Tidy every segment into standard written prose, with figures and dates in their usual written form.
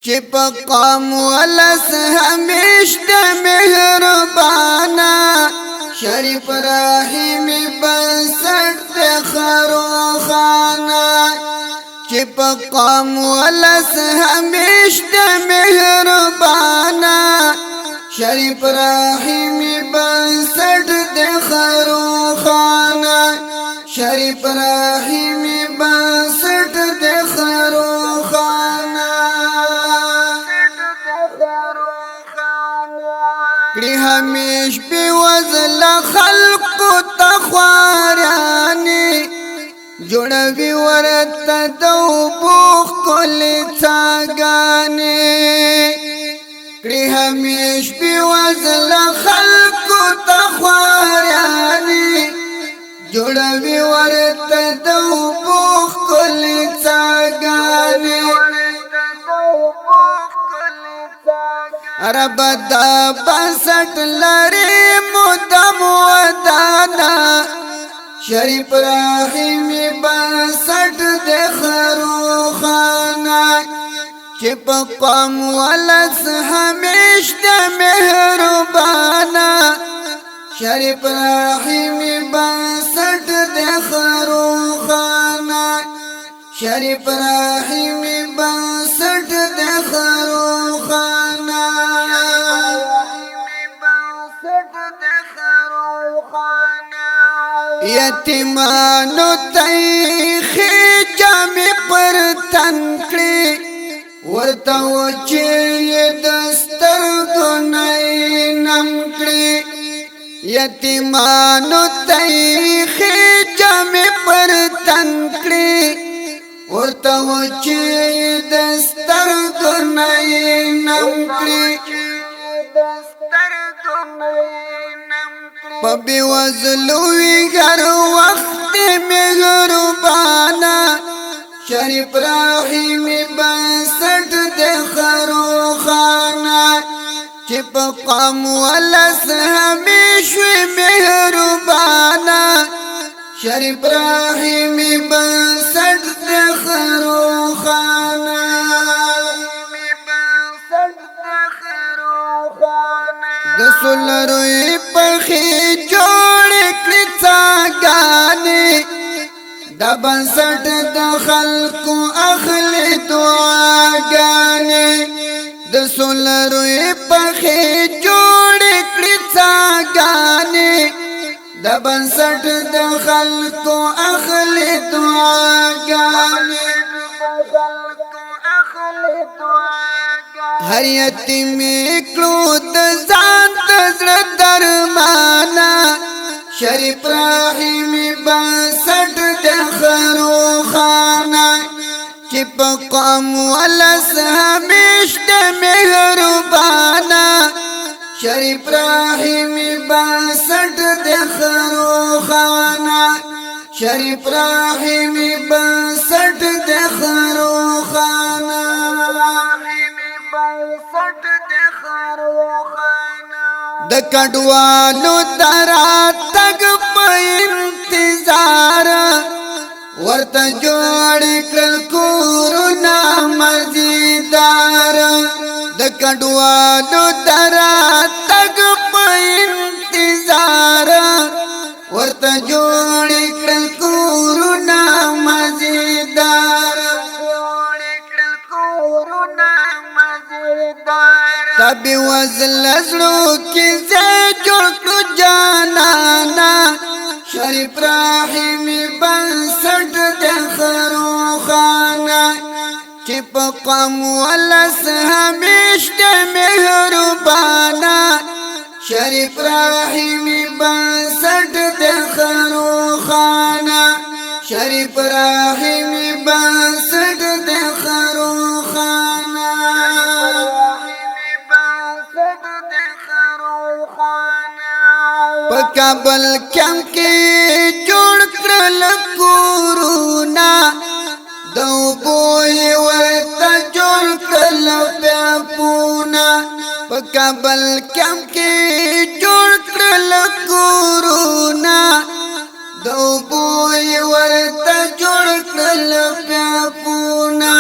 چې په قام ولس همیش د مهربانا شریف رحیم بنسټ د خروخانا چې په قام ولس همیش د مهربانا شریف رحیم بنسټ د خروخانا شریف رحیم بنسټ د خروخانا کړي همیش بي وزل خلق تخواراني جوړوي ورته دوبوخ کول څاګاني کړي همیش بي وزل خلق تخواراني جوړوي ورته دوبوخ کول څاګاني رب دا بسٹ لري مدام ودانا شریف رحیم بسٹ د خروخانا چې په قوم ولس همیش د مهربانا شریف رحیم بسٹ د خروخانا شریف رحیم بسٹ د خروخانا یتیمانو تیخی جامی پر تنکڑی ورطا وچی دستر گنائی نمکڑی یتیمانو تیخی جامی پر تنکڑی ورطا وچی دستر گنائی نمکڑی پبی وزلوی ہر وقت مہربانا شریف رحیم بنسٹ د خروخانا چې په قوم ولس همیش مهربانا شریف رحیم بنسٹ د خروخانا د سولروی پخی جوړ کړی څاګانې د بنسټ د خلکو اخلي دعاګانې د سولروی پخی جوړ کړی څاګانې د بنسټ د خلکو اخلي دعاګانې هر یتیم کړو د ځان زړه درمانا شریف رحیم بنسټ د خروخانا چې په قوم ولس همیش د مهربانا شریف رحیم بنسټ د خروخانا شریف رحیم بنسټ د خروخانا د کډوالو تراتګ په انتظار ورته جوړ کړل کورونه مزیدار د کډوالو تراتګ په انتظار ورته جوړ کړل کورونه مزیدار تبی وزل زړو کې زه جوړ کړو جانانا شریف رحیم بنسټ د خروخانا چې په قوم ولس همیش د مهربانا شریف رحیم بنسټ د خروخانا شریف رحیم بنسټ د خروخانا په کابل کې جوړ کړل کورونا دوبوي ورته جوړ کړل پیاپونا په کابل کې جوړ کړل کورونا دوبوي ورته جوړ کړل پیاپونا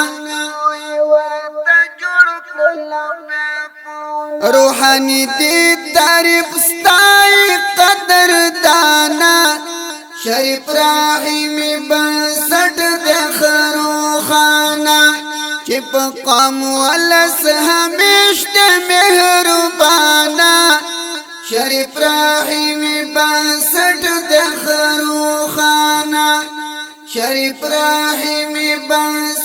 روحانی دی تعریف ستای قدر دانا شریف راحیمی بنسٹ دخرو خانا چی پا قوم ولس ہمیش دے مہربانا شریف راحیمی بنسٹ دخرو خانا شریف راحیمی بنسٹ